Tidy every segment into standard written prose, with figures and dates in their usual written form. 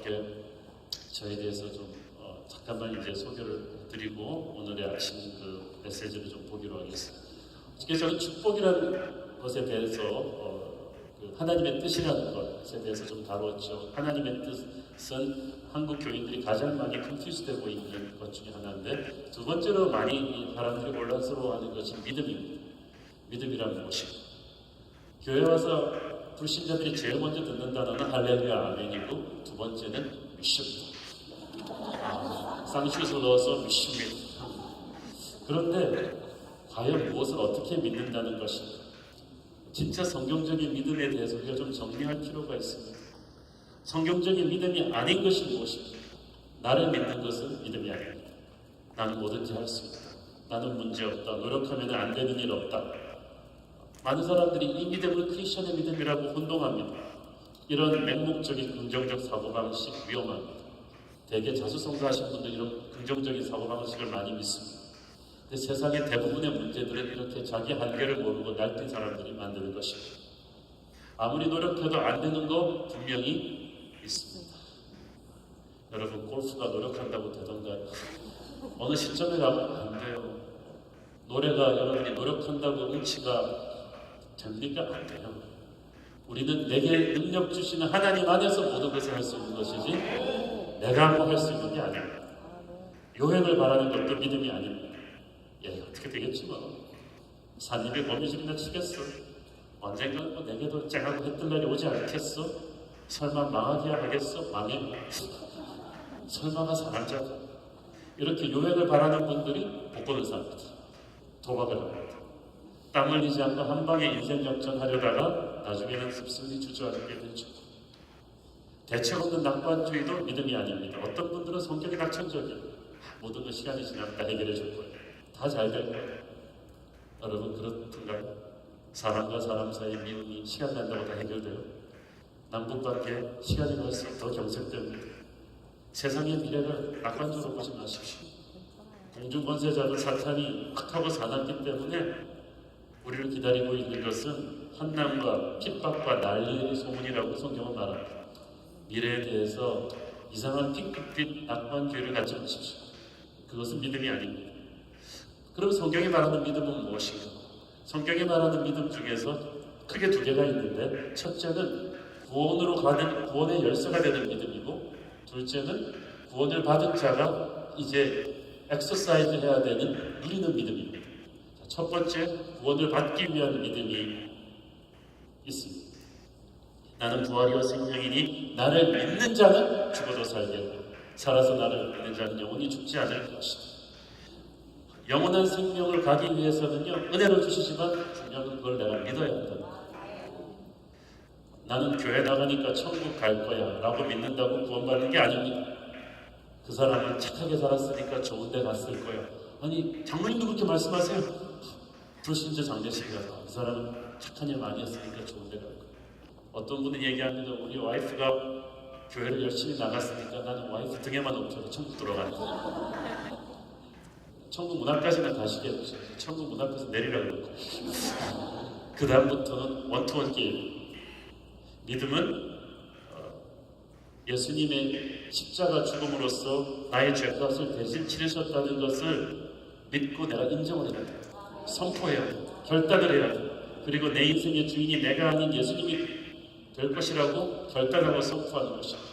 이렇게 저에 대해서 좀 잠깐만 이제 소개를 드리고 오늘의 아침 그 메시지를 좀 보기로 하겠습니다. 그래서 저는 축복이라는 것에 대해서 그 하나님의 뜻이라는 것에 대해서 좀 다뤘죠. 하나님의 뜻은 한국 교인들이 가장 많이 컨퓨즈되고 있는 것 중에 하나인데, 두 번째로 많이 사람들이 혼란스러워하는 것이 믿음입니다. 믿음이란 무엇입니까? 교회 와서 불신자들이 제일 먼저 듣는 단어는 할렐루야 아멘이고, 두 번째는 미션입니다. 쌍슛을 넣어서 미션입니다. 그런데 과연 무엇을 어떻게 믿는다는 것인가? 진짜 성경적인 믿음에 대해서 우리가 좀 정리할 필요가 있습니다. 성경적인 믿음이 아닌 것이 무엇입니까? 나를 믿는 것은 믿음이 아닙니다. 나는 뭐든지 할 수 있다. 나는 문제없다. 노력하면 안 되는 일 없다. 많은 사람들이 이 믿음을 크리스천의 믿음이라고 혼동합니다. 이런 맹목적인 긍정적 사고방식 위험합니다. 대개 자수성가하신 분들 이런 긍정적인 사고방식을 많이 믿습니다. 근데 세상의 대부분의 문제들은 이렇게 자기 한계를 모르고 날뛴 사람들이 만드는 것입니다. 아무리 노력해도 안 되는 거 분명히 있습니다. 여러분, 골프가 노력한다고 되던가요? 어느 시점에 가면 안 돼요. 노래가 여러분이 노력한다고 음치가 됩니까? 안 돼요. 우리는 내게 능력 주시는 하나님 안에서 모든 것을 할 수 있는 것이지 내가 뭐 할 수 있는 게 아닙니다. 요행을 바라는 것도 믿음이 아닙니다. 예, 어떻게 되겠지 뭐. 산입에 거미줄이나 치겠어. 언젠가 뭐 내게도 쨍하고 해뜰 날이 오지 않겠어? 설마 망하기야 하겠어? 망해. 설마가 사랑자. 이렇게 요행을 바라는 분들이 복권을 삽니다. 도박을 합니다. 땀 흘리지 않고 한 방에 인생 역전하려다가 나중에는 씁쓸히 주저앉게 되죠. 대책 없는 낙관주의도 믿음이 아닙니다. 어떤 분들은 성격이 낙천적이에요. 모든 건 시간이 지나면 다 해결해 줄 거예요. 다 잘 될 거예요. 여러분, 그렇던가요? 사람과 사람 사이 믿음이 시간 간다고 다 해결돼요? 남북관계 시간이 갈수록 더 경색됩니다. 세상의 미래를 낙관적으로 보지 마십시오. 공중권세자도 사탄이 악하고 사납기 때문에 우리를 기다리고 있는 것은 환난과 핍박과 난리의 소문이라고 성경은 말합니다. 미래에 대해서 이상한 핑크빛 낙관주의를 갖지 마십시오. 그것은 믿음이 아닙니다. 그럼 성경이 말하는 믿음은 무엇인가? 성경이 말하는 믿음 중에서 크게 두 개가 있는데, 첫째는 구원으로 가는 구원의 열쇠가 되는 믿음이고, 둘째는 구원을 받은 자가 이제 엑서사이즈 해야 되는 누리는 믿음입니다. 첫 번째, 구원을 받기 위한 믿음이 있습니다. 나는 부활이요 생명이니 나를 믿는 자는 죽어도 살겠고 살아서 나를 믿는 자는 영원히 죽지 않을 것이다. 영원한 생명을 가기 위해서는요, 은혜로 주시지만 중요한 그걸 내가 믿어야 한다. 나는 교회 나가니까 천국 갈 거야 라고 믿는다고 구원받는 게 아닙니다. 그 사람은 착하게 살았으니까 좋은 데 갔을 거야. 아니, 장로님도 그렇게 말씀하세요. 불신자 장례식이라서 그 사람은 착한 일 많이 했으니까 좋은 데 갈 거야. 어떤 분은 얘기합니다. 우리 와이프가 교회를 열심히 나갔으니까 나는 와이프 등에만 엎혀서 천국 들어간다. 천국 문 앞까지는 가시겠죠. 천국 문 앞에서 내리라고 그러고 그 다음부터는 원투원 게임. 믿음은 예수님의 십자가 죽음으로써 나의 죄값을 대신 치르셨다는 것을 믿고 내가 인정을 해야 돼. 선포해야 돼. 결단을 해야 돼. 그리고 내 인생의 주인이 내가 아닌 예수님이 될 것이라고 결단하고 선포하는 것입니다.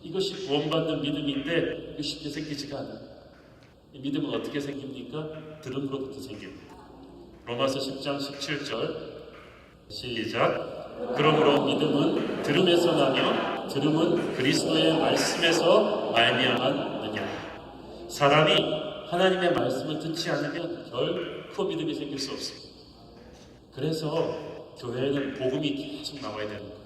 이것이 구원받는 믿음인데 이거 쉽게 생기지가 않아요. 이 믿음은 어떻게 생깁니까? 들음으로부터 생깁니다. 로마서 10장 17절 시작. 그러므로 믿음은 들음에서 나며 들음은 그리스도의 말씀에서 말미암았느냐. 사람이 하나님의 말씀을 듣지 않으면 결코 믿음이 생길 수 없습니다. 그래서 교회에는 복음이 계속 나와야 되는 거예요.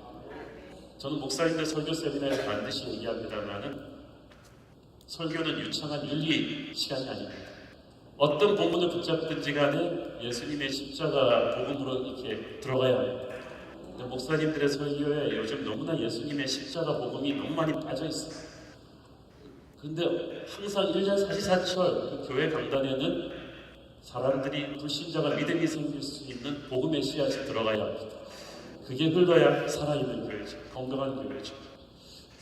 저는 목사님들 설교 세미나에서 반드시 얘기합니다만은 설교는 유창한 윤리 시간이 아닙니다. 어떤 본문을 붙잡든지 간에 예수님의 십자가 복음으로 이렇게 들어가야 해요. 근데 목사님들의 설교에 요즘 너무나 예수님의 십자가 복음이 너무 많이 빠져 있어요. 근데 항상 1년 사시사철 그 교회 강단에는 사람들이 불신자가 믿음이 생길 수 있는 복음의 씨앗이 들어가야 합니다. 그게 흘러야 살아있는 교회죠. 건강한 교회죠.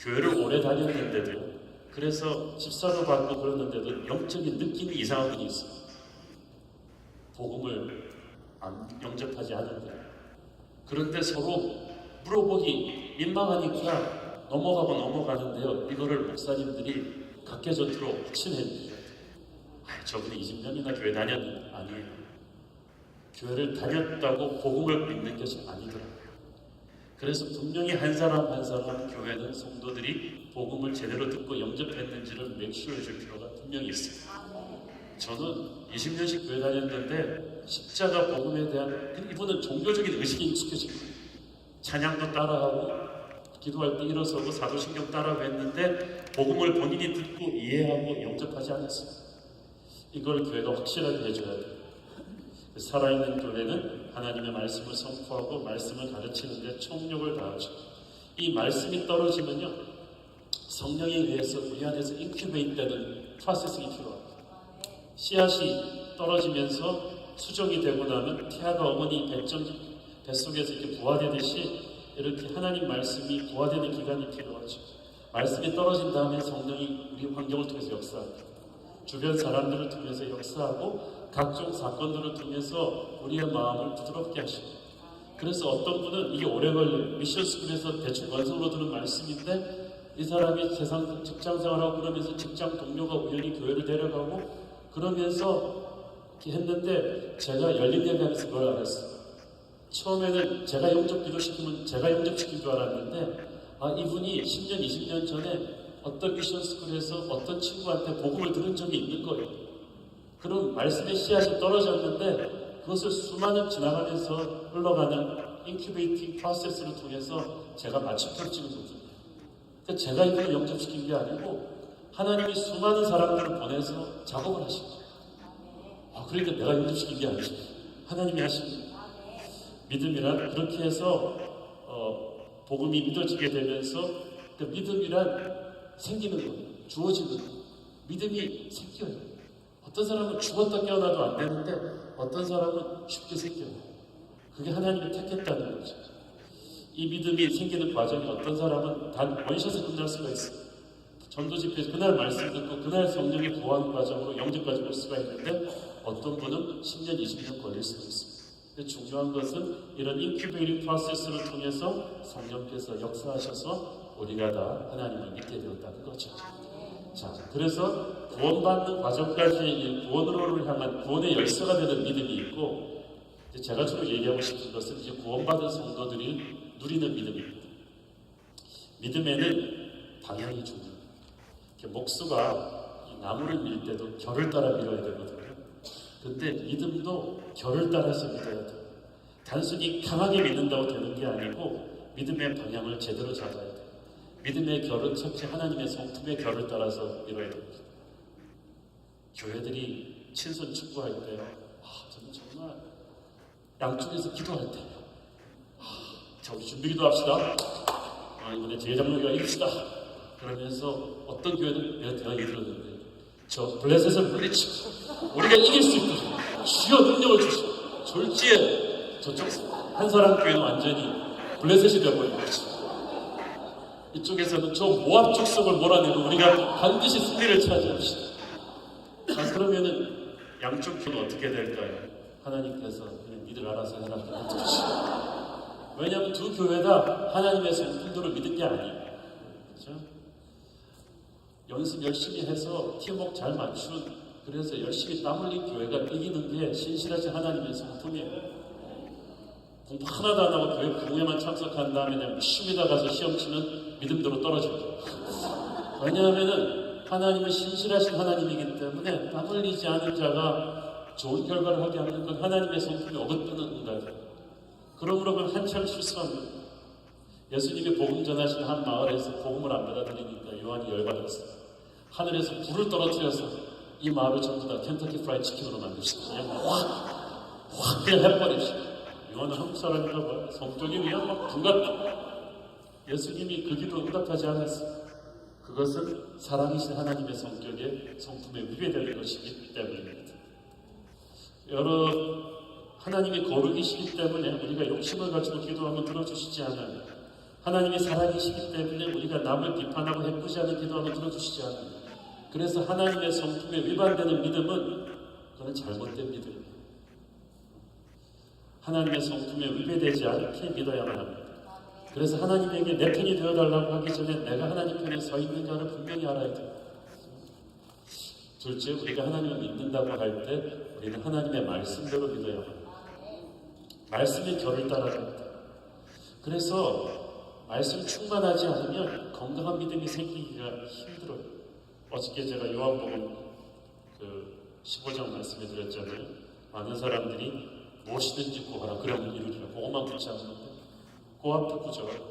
교회를 오래 다녔는데도, 그래서 집사도 받고 그러는데도 영적인 느낌이 이상한 분이 있어요. 복음을 영접하지 않은데. 그런데 서로 물어보기 민망하니까 넘어가는데요. 이거를 목사님들이 각계 전투로 확신해 주죠. 저분이 20년이나 교회 다녔는데 아니에요. 교회를 다녔다고 복음을 믿는 것이 아니더라고요. 그래서 분명히 한 사람 한 사람 교회는 성도들이 복음을 제대로 듣고 영접했는지를 맥슈어해 줄 필요가 분명히 있습니다. 저는 20년씩 교회 다녔는데 십자가 복음에 대한, 이분은 종교적인 의식이 익숙해진 거예요. 찬양도 따라하고 기도할 때 일어서고 사도신경 따라하고 했는데 복음을 본인이 듣고 이해하고 영접하지 않았어요. 이걸 교회가 확실하게 해줘야 돼요. 살아있는 교회는 하나님의 말씀을 선포하고 말씀을 가르치는데 총력을 다하죠. 이 말씀이 떨어지면요, 성령에 의해서 우리 안에서 인큐베이트 되는 프로세스가 필요합니다. 씨앗이 떨어지면서 수정이 되고 나면 태아가 어머니 뱃속에서 이렇게 부화되듯이 이렇게 하나님 말씀이 부화되는 기간이 필요하죠. 말씀이 떨어진 다음에 성령이 우리 환경을 통해서 역사합니다. 주변 사람들을 통해서 역사하고 각종 사건들을 통해서 우리의 마음을 부드럽게 하십니다. 그래서 어떤 분은 이게 오래 걸려요. 미션스쿨에서 대충 원성으로 들은 말씀인데 이 사람이 세상 직장생활하고 그러면서 직장 동료가 우연히 교회를 데려가고 그러면서 이렇게 했는데 제가 열린 예배하면서 그걸 알았어요. 처음에는 제가 영접 기도시키면 제가 영접시킨 줄 알았는데 이분이 10년, 20년 전에 어떤 미션스쿨에서 어떤 친구한테 복음을 들은 적이 있는 거예요. 그럼 말씀의 씨앗이 떨어졌는데 그것을 수많은 지나가면서 흘러가는 인큐베이팅 프로세스를 통해서 제가 마침표를 찍은 거죠. 그러니까 제가 이분을 영접시킨 게 아니고 하나님이 수많은 사람들을 보내서 작업을 하신 거예요. 그러니까 내가 영접시킨 게 아니죠. 하나님이 하신 거예요. 믿음이란 그렇게 해서 복음이 믿어지게 되면서 그 믿음이란 생기는 거예요. 주어지는 거예요. 믿음이 생겨요. 어떤 사람은 죽었다 깨어나도 안 되는데 어떤 사람은 쉽게 생겨요. 그게 하나님이 택했다는 거죠. 이 믿음이 생기는 과정이 어떤 사람은 단 원샷에 끝날 수가 있어요. 전도 집회에서 그날 말씀 듣고 그날 성령의 부활 과정으로 영접까지 올 수가 있는데 어떤 분은 10년, 20년 걸릴 수가 있습니다. 중요한 것은 이런 인큐베이팅 프로세스를 통해서 성령께서 역사하셔서 우리가 다 하나님을 믿게 되었다는 거죠. 자, 그래서 구원받는 과정까지 구원으로를 향한 구원의 열쇠가 되는 믿음이 있고, 제가 주로 얘기하고 싶은 것은 이제 구원받은 성도들이 누리는 믿음입니다. 믿음에는 방향이 중요해요. 목수가 이 나무를 밀 때도 결을 따라 밀어야 되거든요. 근데 믿음도 결을 따라서 믿어야 돼요. 단순히 강하게 믿는다고 되는 게 아니고 믿음의 방향을 제대로 잡아야 돼요. 믿음의 결은 첫째 하나님의 성품의 결을 따라서 밀어야 됩니다. 교회들이 친선 축구할 때 저는 정말 양쪽에서 기도할 때 자, 우리 준비 기도합시다. 이번에 제장로교가 이깁시다. 그러면서 어떤 교회는 내가 얘기 들었는데 저 블레셋을 물리치고 우리가 이길 수 있도록 주여 능력을 주시고 졸지에 저쪽 한 사람 교회는 완전히 블레셋이 되어버린 거죠. 이쪽에서는 저 모압 족속을 몰아내고 우리가 반드시 승리를 차지합시다. 그러면은 양쪽 교는 어떻게 될까요? 하나님께서 그냥 니들 알아서 해라. 왜냐하면 두 교회 다 하나님의 성품도를 믿은 게 아니에요. 그렇죠? 연습 열심히 해서 팀워크 잘 맞춘, 그래서 열심히 땀 흘린 교회가 이기는 게 신실하신 하나님의 성품이에요. 공부 하나도 안 하고 교회 부흥회만 참석한 다음에 그냥 열심히 가서 시험 치는 믿음대로 떨어져요. 왜냐하면은 하나님은 신실하신 하나님이기 때문에 땀 흘리지 않은 자가 좋은 결과를 하게 하는 건 하나님의 성품이 어긋드는 거예요. 그러므로 그건 한참 실수합니다. 예수님이 복음 전하신 한 마을에서 복음을 안 받아들이니까 요한이 열받았어요. 하늘에서 불을 떨어뜨려서 이 마을을 전부 다 켄터키 프라이드 치킨으로 만듭시다. 그냥 확 그냥 해버립시다. 요한은 한국 사람인가 봐요. 성적이 그냥 막 불같다. 예수님이 그 기도 응답하지 않았어요. 그것은 사랑이신 하나님의 성격에 성품에 위배되는 것이기 때문입니다. 하나님이 거룩이시기 때문에 우리가 욕심을 가지고 기도하면 들어주시지 않아요. 하나님이 사랑이시기 때문에 우리가 남을 비판하고 해꾸지 않은 기도하면 들어주시지 않아요. 그래서 하나님의 성품에 위반되는 믿음은 그건 잘못된 믿음입니다. 하나님의 성품에 위배되지 않게 믿어야만 합니다. 그래서 하나님에게 내 편이 되어달라고 하기 전에 내가 하나님 편에 서 있는가를 분명히 알아야 돼요. 둘째, 우리가 하나님을 믿는다고 할 때 우리는 하나님의 말씀대로 믿어야 합니다. 말씀의 결을 따라야 합니다. 그래서 말씀 충만하지 않으면 건강한 믿음이 생기기가 힘들어요. 어저께 제가 요한복음 15장 말씀해 드렸잖아요. 많은 사람들이 무엇이든지 구하라 그러면 이루리라. 그것만 붙잡는데 그 앞에 구절,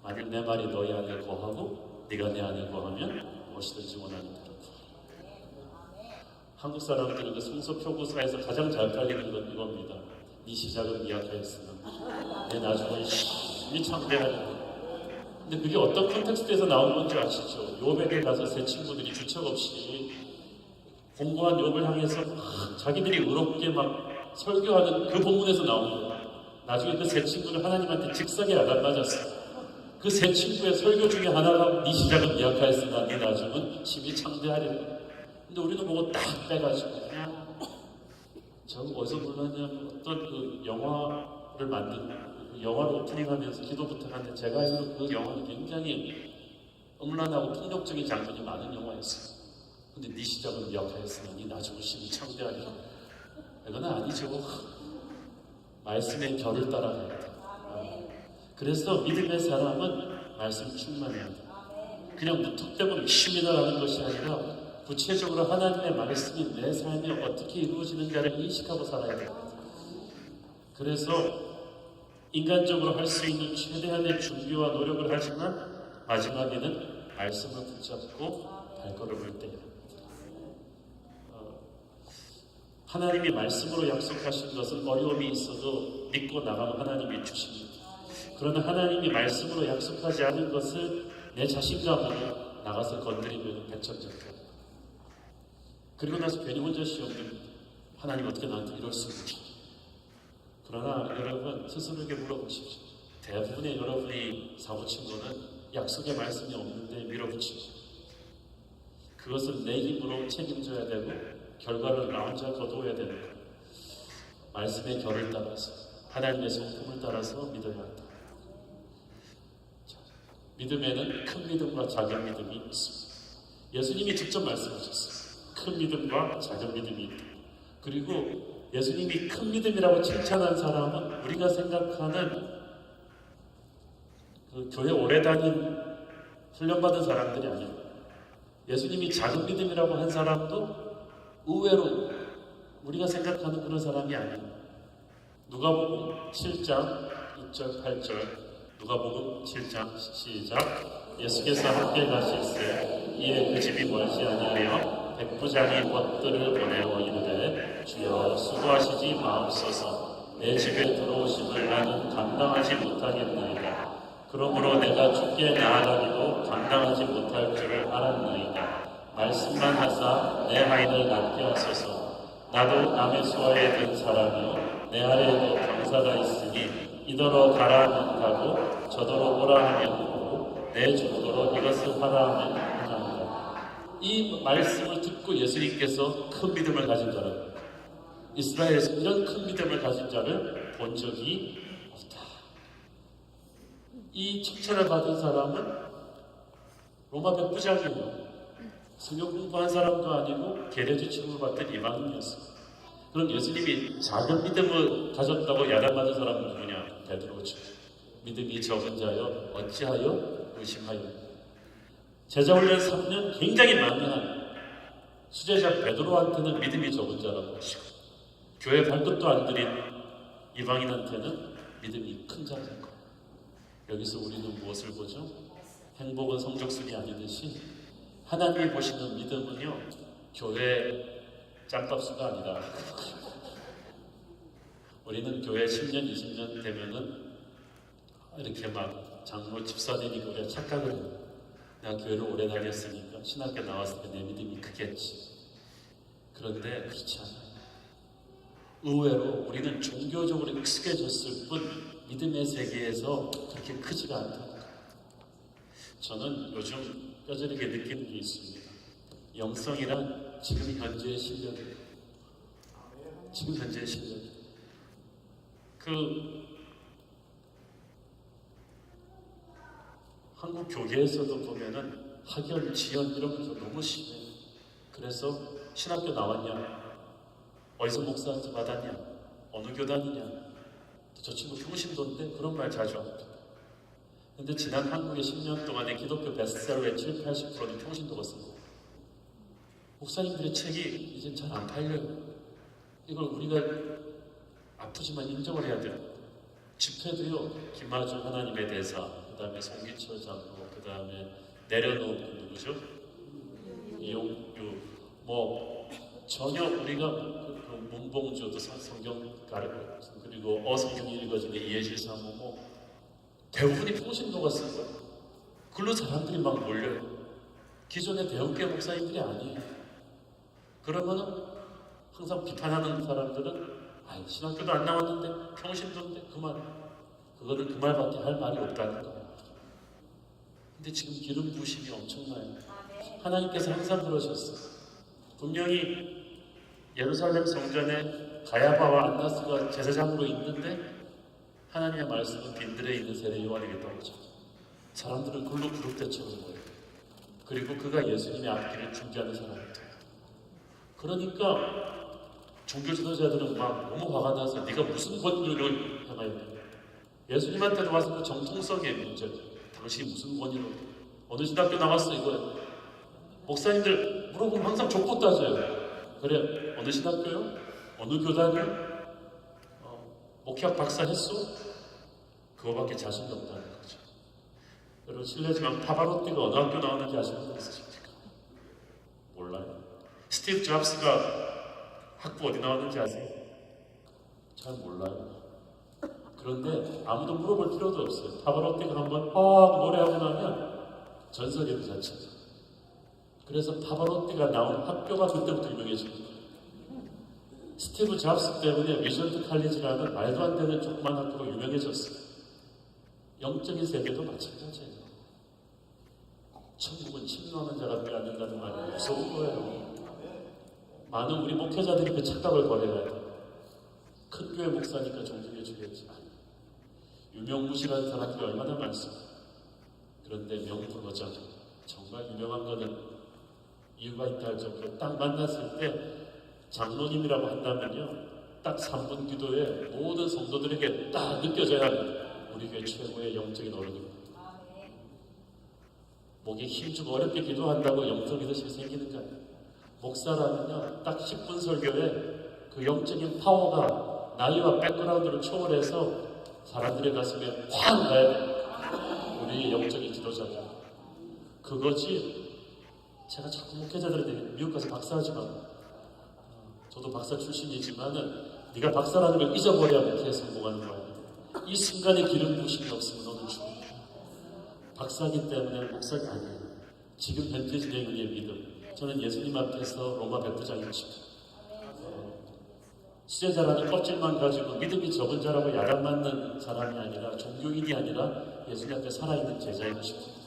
만일 내 말이 너희 안에 거하고 네가 내 안에 거하면 무엇이든지 원하는 대로 구하라. 한국 사람들은 그 성서표구사에서 가장 잘 팔리는 건 이겁니다. 네 시작은 미약하였으나 내 나중은 이 창대하리라. 근데 그게 어떤 컨텍스트에서 나온 건지 아시죠? 욥에게 가서 세 친구들이 주책 없이 공고한 욥을 향해서 자기들이 의롭게 막 설교하는 그 본문에서 나온 거예요. 나중에 그 세 친구는 하나님한테 직사게 야단맞았어요. 그 세 친구의 설교 중에 하나가 네 시작은 미약하였으나 네 나중은 심히 창대하리라. 근데 우리는 그거 딱 빼가지고 저 어디서 불렀냐면 어떤 그 영화를 만든 그 영화를 오프닝하면서 기도 부탁하는데 제가 알기로 그 영화는 굉장히 음란하고 폭력적인 장면이 많은 영화였어요. 근데 네 시작은 미약하였으나 네 나중은 심히 창대하리라. 이건 아니죠. 말씀의 결을 따라가야 돼. 그래서 믿음의 사람은 말씀 충만해야 돼. 그냥 무턱대고 믿습니다라는 것이 아니라 구체적으로 하나님의 말씀이 내 삶에 어떻게 이루어지는가를 인식하고 살아야 돼. 그래서 인간적으로 할 수 있는 최대한의 준비와 노력을 하지만 마지막에는 말씀을 붙잡고 발걸음을 떼야 합니다. 하나님이 말씀으로 약속하신 것은 어려움이 있어도 믿고 나가면 하나님이 주십니다. 그러나 하나님이 말씀으로 약속하지 않은 것을 내 자신감으로 나가서 건드리면 백전적이다. 그리고 나서 괜히 혼자 시험 듭니다. 하나님 어떻게 나한테 이럴 수 있지? 그러나 여러분 스스로에게 물어보십시오. 대부분의 여러분이 사고친 거는 약속의 말씀이 없는데 밀어붙이죠. 그것을 내 힘으로 책임져야 되고 결과를 나 혼자 거두어야 되는 거예요. 말씀의 결을 따라서 하나님의 성품을 따라서 믿어야 한다. 믿음에는 큰 믿음과 작은 믿음이 있습니다. 예수님이 직접 말씀하셨어요. 큰 믿음과 작은 믿음이 있다. 그리고 예수님이 큰 믿음이라고 칭찬한 사람은 우리가 생각하는 그 교회 오래 다닌 훈련받은 사람들이 아니에요. 예수님이 작은 믿음이라고 한 사람도 의외로 우리가 생각하는 그런 사람이 아니에요. 누가복음 7장 6절 8절 누가복음 7장 시작. 예수께서 함께 가실새 이에 그 집이 멀지 아니하여 백부장이 벗들을 보내어 이르되 주여 수고하시지 마옵소서. 내 집에 들어오심을 나는 감당하지 못하겠나이다. 그러므로 내가 주께 나아가기도 감당하지 못할 줄을 알았나이다. 말씀만 하사 내 아이를 낳게 하소서. 나도 남의 수하에 든 사람이요 내 아래에도 강사가 있으니 이더러 가라 하면 가고 저더러 오라 하면 오고 내 정도로 이것을 하라 하면 하나이다. 이 말씀을 듣고 예수님께서 큰 믿음을 가진 자를 이스라엘에서 이런 큰 믿음을 가진 자를 본 적이 없다. 이 칭찬을 받은 사람은 로마 백부장이에요. 성경 공부한 사람도 아니고 계례주 취급을 받던 이방인이었어요. 그럼 예수님이 작은 믿음을 가졌다고 야단받은 사람은 누구냐? 베드로죠. 믿음이 적은 자여 어찌하여 의심하여. 제자훈련 3년 굉장히 만능한 수제자 베드로한테는 믿음이 적은 자라고 하시고 교회 발끝도 안 들인 이방인한테는 믿음이 큰 자인 거예요. 여기서 우리는 무엇을 보죠? 행복은 성적순이 아니듯이 하나님이 보시는 믿음은요 교회 짬밥수가 아니다. 우리는 교회 10년, 20년 되면은 이렇게 막 장로 집사님이고 우리가 착각을 해요. 내가 교회를 오래 다녔으니까 신학교 나왔을 때 내 믿음이 크겠지. 그런데 그렇지 않아요. 의외로 우리는 종교적으로 익숙해졌을 뿐 믿음의 세계에서 그렇게 크지가 않다는 거예요. 저는 요즘 뼈저리게 느끼는 게 있습니다. 영성이란 지금 현재의 실력이에요. 지금 현재의 실력. 한국 교계에서도 보면은 학연, 지연 이런 게 너무 심해요. 그래서 신학교 나왔냐? 어디서 목사한테 받았냐? 어느 교단이냐? 저 친구 평신도인데 그런 말 자주 합니다. 근데 지난 한국의 10년 동안의 기독교 베스트셀러의 70, 80%는 평신도가 쓴 거예요. 목사님들의 책이 이젠 잘 안 팔려요. 이걸 우리가 아프지만 인정을 해야 돼요. 집회도요, 김아주 하나님의 대사, 그 다음에 송기철 장로, 그 다음에 내려놓은 분 누구죠? 이용규, 전혀 우리가 문봉주도 성경 가르고, 그리고 어성경이 읽어지는 이해실 사모, 대부분이 평신도가 쓴 거예요. 글로 사람들이 막 몰려요. 기존의 대형교회 목사님들이 아니에요. 그러면은 항상 비판하는 사람들은 신학교도 안 나왔는데 평신도인데 그거는 그 말밖에 할 말이 없다는 거예요. 근데 지금 기름 부심이 엄청나요. 하나님께서 항상 그러셨어요. 분명히 예루살렘 성전에 가야바와 안나스가 제사장으로 있는데 하나님의 말씀은 빈들에 있는 세례 요한에게 떨어져. 사람들은 글로 그룹대처럼 모여요. 그리고 그가 예수님의 앞길을 준비하는 사람이 돼요. 그러니까 종교 지도자들은 막 너무 화가 나서 네가 무슨 권위로 향하여 예수님한테도 와서 그 정통성의 문제, 당신이 무슨 권위로 어느 신학교 나왔어 이거예요. 목사님들 물어보면 항상 족보 따져요. 그래 어느 신학교요? 어느 교단이요? 목회학 박사 했어? 그거밖에 자신이 없다는 거죠. 여러분 실례지만 파바로티가 어느 학교 나왔는지 아시는 분 있으십니까? 몰라요. 스티브 잡스가 학부 어디 나왔는지 아세요? 잘 몰라요. 그런데 아무도 물어볼 필요도 없어요. 파바로티가 한번 노래하고 나면 전설이 그 자체죠. 그래서 파바로티가 나온 학교가 그때부터 유명해집니다. 스티브 잡스 때문에 위전트 칼리지라는 말도 안 되는 조그만 학교가 유명해졌어요. 영적인 세계도 마찬가지예요. 천국은 침노하는 자가 빼앗는다는 말이 무서운 거예요. 많은 우리 목회자들이 그 착각을 버려야 돼요. 큰 교회 목사니까 존중해 주겠지. 유명무실한 사람들이 얼마나 많습니까? 그런데 명불허전 정말 유명한 거는 이유가 있다 할 정도로 딱 만났을 때 장로님이라고 한다면요, 딱 3분 기도에 모든 성도들에게 딱 느껴져야 합니다. 우리 교회 최고의 영적인 어른입니다. 목에 힘주고 어렵게 기도한다고 영적 리더십이 생기는 거 아니에요. 목사라면요, 딱 10분 설교에 그 영적인 파워가 나이와 백그라운드를 초월해서 사람들의 가슴에 확 가야 돼요. 우리 영적인 지도자들. 그거지. 제가 자꾸 목회자들한테 미국 가서 박사하지 마. 저도 박사 출신이지만은 네가 박사라는 걸 잊어버려야 목회에 성공하는 거야. 이 순간에 기름 부심이 없으면 너는 죽어. 박사기 때문에 목사가 아니에요. 지금 현재 진행의 믿음. 저는 예수님 앞에서 로마 백부장이십니다. 시제자라는 껍질만 가지고 믿음이 적은 자라고 야단 맞는 사람이 아니라 종교인이 아니라 예수님 앞에 살아있는 제자이고 싶습니다.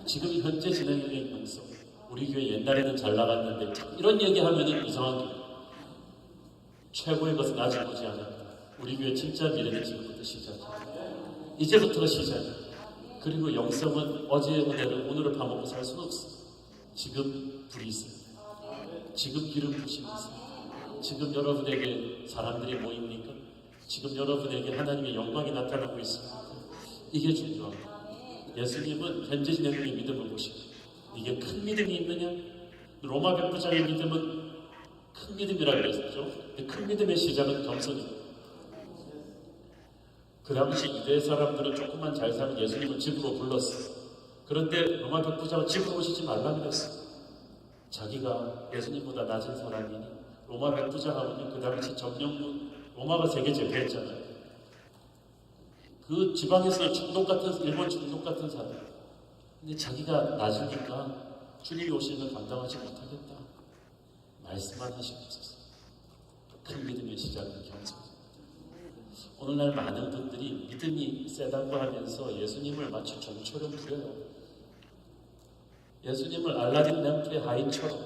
지금 현재 진행의 영성. 우리 교회 옛날에는 잘 나갔는데 이런 얘기하면은 이상한 게 최고의 것은 아직 오지 않았다. 우리 교회 진짜 미래는 지금부터 시작이에요. 이제부터가 시작이에요. 그리고 영성은 어제의 은혜를 오늘을 파먹고 살 수는 없어. 지금 불이 있어요. 지금 기름 부심이 있어요. 지금 여러분에게 사람들이 모입니까? 지금 여러분에게 하나님의 영광이 나타나고 있습니까? 이게 중요합니다. 예수님은 현재 진행의 믿음을 보시고 이게 큰 믿음이 있느냐? 로마 백부장의 믿음은 큰 믿음이라고 그랬죠. 큰 믿음의 시작은 겸손입니다. 그 당시 유대 사람들은 조금만 잘 살면 예수님을 집으로 불렀어요. 그런데 로마 백부장은 집으로 오시지 말라 그랬어요. 자기가 예수님보다 낮은 사람이니 로마 백부장하고는 그 당시 점령군 로마가 세계 제패했잖아요. 그 지방에서 중독 같은 일본 중독 같은 사람. 근데 자기가 낮으니까 주님이 오시면 감당하지 못하겠다. 말씀만 하시옵소서. 큰 믿음의 시작은 겸손. 오늘날 많은 분들이 믿음이 세다고 하면서 예수님을 마치 종처럼 부려요. 예수님을 알라딘 램프의 하인처럼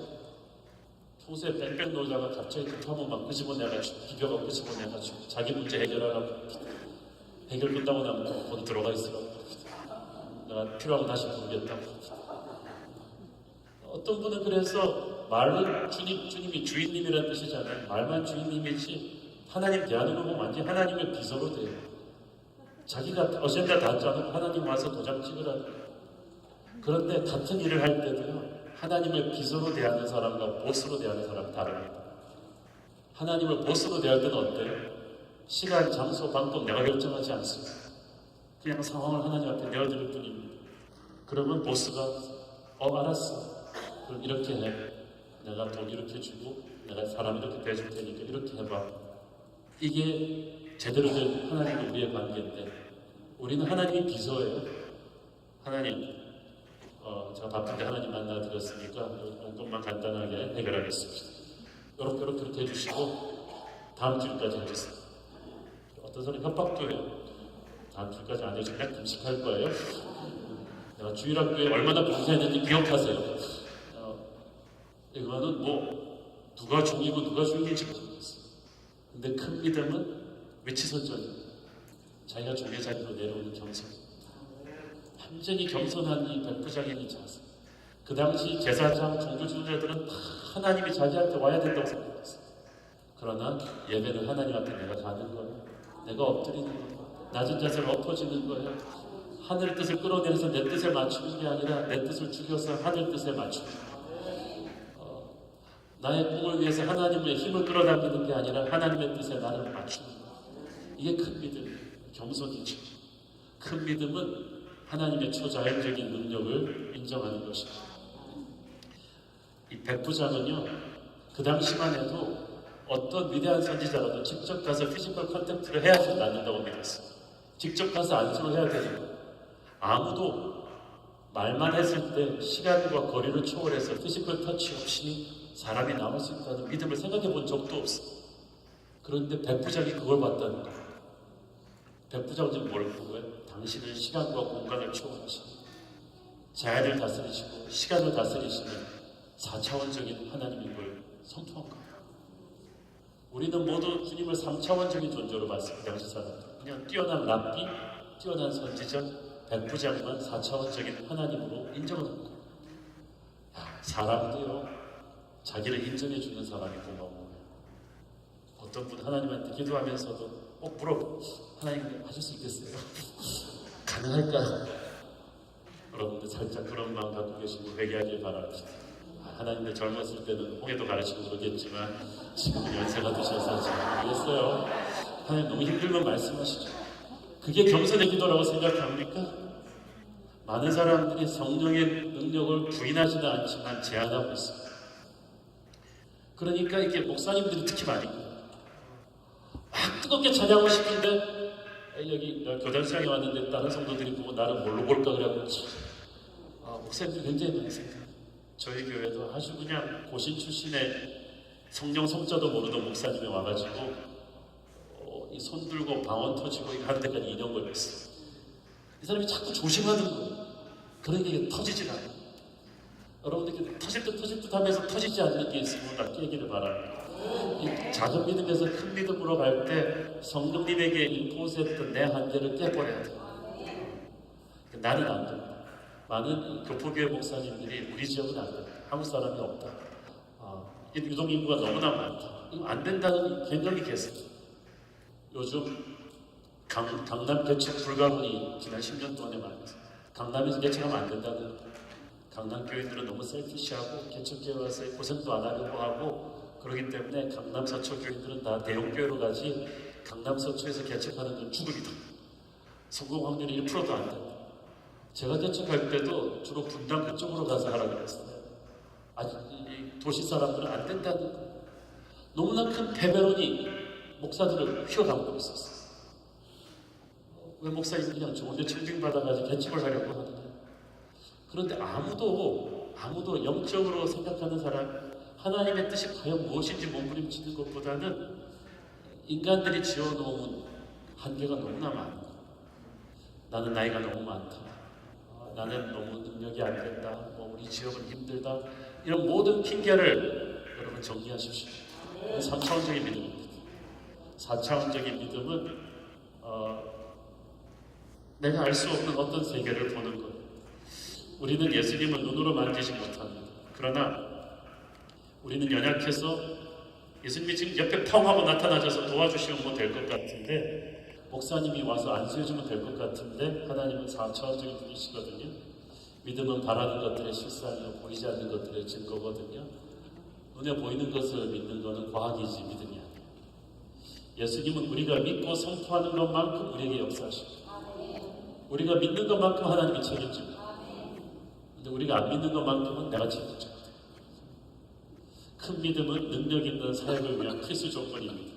톳에 뺑뺑 놀다가 갑자기 급하면 막 끄집어내가지고 비벼가 끄집어내가지고 자기 문제 해결하라고 해결 끝나고 나면 거기 들어가 있으라고 내가 필요하면 다시 부르겠다고. 어떤 분은 그래서 말은 주님이 주인님이라는 뜻이잖아요. 말만 주인님이지 하나님 대하는 거 보면 완전히 하나님의 비서로 돼요. 자기가 어젠다 다 짜놓고 하나님 와서 도장 찍으라. 그런데 같은 일을 할 때도요, 하나님을 비서로 대하는 사람과 보스로 대하는 사람은 다릅니다. 하나님을 보스로 대할 때는 어때요? 시간, 장소, 방법 내가 결정하지 않습니다. 그냥 상황을 하나님 앞에 내어드릴 뿐입니다. 그러면 보스가 알았어. 그럼 이렇게 해. 내가 돈 이렇게 주고 내가 사람 이렇게 대줄 테니까 이렇게 해봐. 이게 제대로 된 하나님과 우리의 관계인데 우리는 하나님의 비서예요. 하나님, 제가 바쁜데 하나님 만나드렸으니까 조금만 간단하게 해결하겠습니다. 이렇게 해주시고 다음 주까지 해주세요. 어떤 사람은 협박도 해요. 다음 주까지 안 해주면 금식할 거예요. 내가 주일학교에 얼마나 봉사했는지 기억하세요. 이거는 누가 중이고 누가 중인지 모르겠어요. 근데 큰 믿음은 위치선전이에요. 자기가 종의 자리로 내려오는 겸손. 완전히 겸손한 이 백부장의 자세. 그 당시 제사장, 종교지도자들은 다 하나님이 자기한테 와야 된다고 생각했어요. 그러나 예배는 하나님 앞에 내가 가는 거예요. 내가 엎드리는 거예요. 낮은 자세로 엎어지는 거예요. 하늘 뜻을 끌어내려서 내 뜻에 맞추는 게 아니라 내 뜻을 죽여서 하늘 뜻에 맞추는 거예요. 나의 꿈을 위해서 하나님의 힘을 끌어당기는 게 아니라 하나님의 뜻에 나를 맞추는 거예요. 이게 큰 믿음이에요. 겸손이죠. 큰 믿음은 하나님의 초자연적인 능력을 인정하는 것입니다. 이 백부장은요, 그 당시만 해도 어떤 위대한 선지자라도 직접 가서 피지컬 컨택트를 해야지 낫는다고 믿었어요. 직접 가서 안수를 해야 되는 거예요. 아무도 말만 했을 때 시간과 거리를 초월해서 피지컬 터치 없이 사람이 나올 수 있다는 믿음을 생각해 본 적도 없어요. 그런데 백부장이 그걸 봤다는 거예요. 백부장은 뭘 보고요? 당신은 시간과 공간을 초월하시고 자연을 다스리시고 시간을 다스리시는 4차원적인 하나님인 걸 선포한 거예요. 우리는 모두 주님을 3차원적인 존재로 봤습니다. 당시 사람들. 그냥 뛰어난 랍비, 뛰어난 선지자, 백부장만 4차원적인 하나님으로 인정을 한 거예요. 사람도요, 자기를 인정해주는 사람이 고마워요. 어떤 분 하나님한테 기도하면서도 꼭 물어보, 하나님 하실 수 있겠어요? 가능할까요? 여러분들 살짝 그런 마음 갖고 계시고 회개하길 바랍니다. 하나님의 젊었을 때는 홍해도 가르치고 그러겠지만 지금은 연세가 드셔서 잘 모르겠어요. 하나님 너무 힘들면 말씀하시죠. 그게 겸손의 기도라고 생각합니까? 많은 사람들이 성령의 능력을 부인하지는 않지만 제한하고 있습니다. 그러니까 이게 목사님들이 특히 많이 막 뜨겁게 찬양하고 싶은데 여기 교단시장에 왔는데 다른 성도들이 보고 나를 뭘로 볼까 그래갖고 목사님들이 굉장히 많이 생각해요. 저희 교회도 아주 그냥 고신 출신의 성령 성자도 모르던 목사님이 와가지고 이 손 들고 방언 터지고 하는 데까지 2년 걸렸어요. 이 사람이 자꾸 조심하는 거예요. 그러니까 이게 터지질 않아요. 여러분들께 터질 듯 하면서 터지지 않는 게 있으면 다 깨기를 바랍니다. 이 작은 믿음에서 큰 믿음으로 갈 때 성령님에게 인포스했던 내 한계를 깨버려야 돼요. 나는 안 됩니다. 많은 교포교회 목사님들이 우리 지역은 안 됩니다. 한국 사람이 없다. 유동 인구가 너무나 많다. 이거 안 된다는 개념이 계세요. 요즘 강남 개척 불가분이 지난 10년 동안에 많았어요. 강남에서 개척하면 안 된다는 거예요. 강남 교인들은 너무 셀피시하고 개척교회 와서 고생도 안 하려고 하고 그러기 때문에 강남 서초 교인들은 다 대형교회로 가지 강남 서초에서 개척하는 건 죽음이다. 성공 확률이 1%도 안 된다. 제가 개척할 때도 주로 분당 그쪽으로 가서 하라고 그랬어요. 이 도시 사람들은 안 된다는 거예요. 너무나 큰 패배론이 목사들을 휘어감고 있었어요. 왜 목사님이 그냥 좋은데 청빙받아가지고 개척을 하려고 하느냐. 그런데 아무도 영적으로 생각하는 사람, 하나님의 뜻이 과연 무엇인지 몸부림치는 것보다는 인간들이 지어놓은 한계가 너무나 많아. 나는 나이가 너무 많다. 나는 너무 능력이 안 된다, 우리 지역은 힘들다, 이런 모든 핑계를 여러분 정리하십시오. 3차원적인 믿음입니다. 4차원적인 믿음은 내가 알 수 없는 어떤 세계를 보는 것. 우리는 예수님을 눈으로 만지지 못합니다. 그러나 우리는 연약해서 예수님이 지금 옆에 펑 하고 나타나셔서 도와주시면 될 것 같은데, 목사님이 와서 안수해주면 될 것 같은데, 하나님은 4차원적인 분이시거든요. 믿음은 바라는 것들의 실상이요 보이지 않는 것들의 증거거든요. 눈에 보이는 것을 믿는 것은 과학이지 믿음이 아니에요. 예수님은 우리가 믿고 선포하는 것만큼 우리에게 역사하십니다. 우리가 믿는 것만큼 하나님이 책임집니다. 근데 우리가 안 믿는 것만큼은 내가 책임져야 돼요. 큰 믿음은 능력 있는 사역을 위한 필수 조건입니다.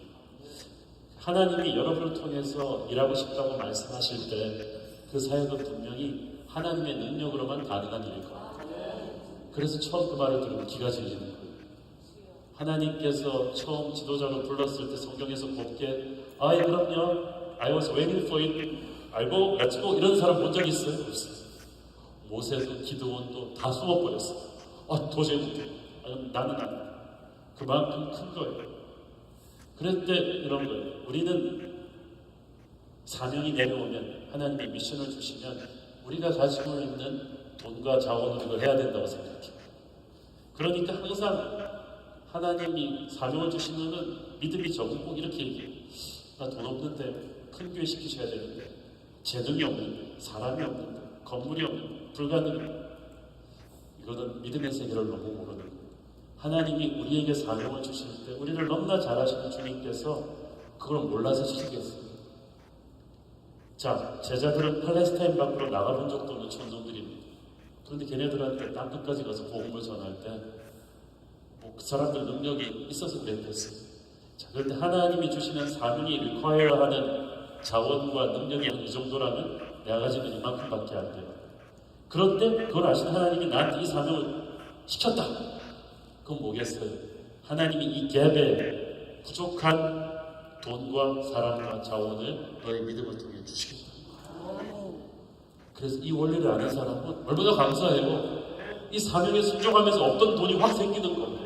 하나님이 여러분을 통해서 일하고 싶다고 말씀하실 때 그 사역은 분명히 하나님의 능력으로만 가능한 일일 겁니다. 그래서 처음 그 말을 들으면 기가 질리는 거예요. 하나님께서 처음 지도자로 불렀을 때 성경에서 곱게 예 그럼요, I was waiting for it, 알고 렛츠고 이런 사람 본 적 있어요? 없어요. 모세도 기드온도 다 숨어버렸어요. 도저히 못해. 나는 안 돼. 그만큼 큰 거예요. 그럴 때 이런 거예요. 우리는 사명이 내려오면, 하나님이 미션을 주시면 우리가 가지고 있는 돈과 자원으로 이걸 해야 된다고 생각해요. 그러니까 항상 하나님이 사명을 주시면은 믿음이 적은 꼭 이렇게 얘기해요. 나 돈 없는데, 큰 교회 시키셔야 되는데, 재능이 없는데, 사람이 없는데, 건물이 없는데, 불가능해. 이거는 믿음의 세계를 너무 모르는 거예요. 하나님이 우리에게 사명을 주실 때 우리를 너무나 잘하시는 주님께서 그걸 몰라서 시키겠어요. 자, 제자들은 팔레스타인 밖으로 나가본 적도 없는 촌놈들입니다. 그런데 걔네들한테 땅 끝까지 가서 복음을 전할 때 그 사람들 능력이 있어서 그랬겠어요. 자, 그런데 하나님이 주시는 사명이 require하는 자원과 능력이 이 정도라면 내가 가지는 이만큼밖에 안 돼요. 그런데 그걸 아시는 하나님이 나한테 이 사명을 시켰다. 그건 뭐겠어요? 하나님이 이 갭에 부족한 돈과 사람과 자원을 너의 믿음을 통해 주시겠다. 그래서 이 원리를 아는 사람은 얼마나 감사해요. 이 사명에 순종하면서 없던 돈이 확 생기는 거예요.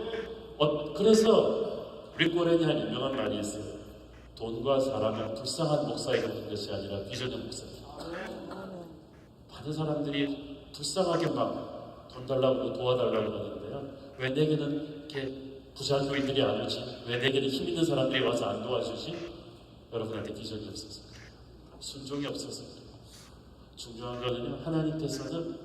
그래서 릭고렌이 한 유명한 말이 있어요. 돈과 사람은 불쌍한 목사에게 오는 것이 아니라 비전의 목사입니다. 많은 사람들이 불쌍하게 막 돈 달라고 도와달라고 하는데요. 왜 내게는 이렇게 부자교인들이 안 오지? 왜 내게는 힘 있는 사람들이 와서 안 도와주지? 여러분한테 비전이 없어서 그래요. 순종이 없어서 그래요. 중요한 거는요, 하나님께서는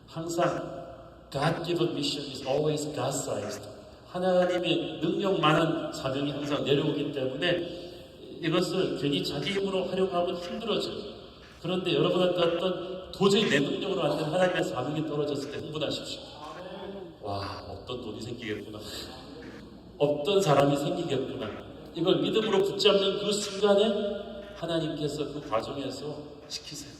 항상 God-given mission is always God-sized. 하나님의 능력 많은 사명이 항상 내려오기 때문에 이것을 괜히 자기 힘으로 활용하면 힘들어져요. 그런데 여러분한테 어떤 도저히 내 능력으로 안 된 하나님의 사명이 떨어졌을 때 흥분하십시오. 와, 없던 돈이 생기겠구나. 없던 사람이 생기겠구나. 이걸 믿음으로 붙잡는 그 순간에 하나님께서 그 과정에서 시키세요.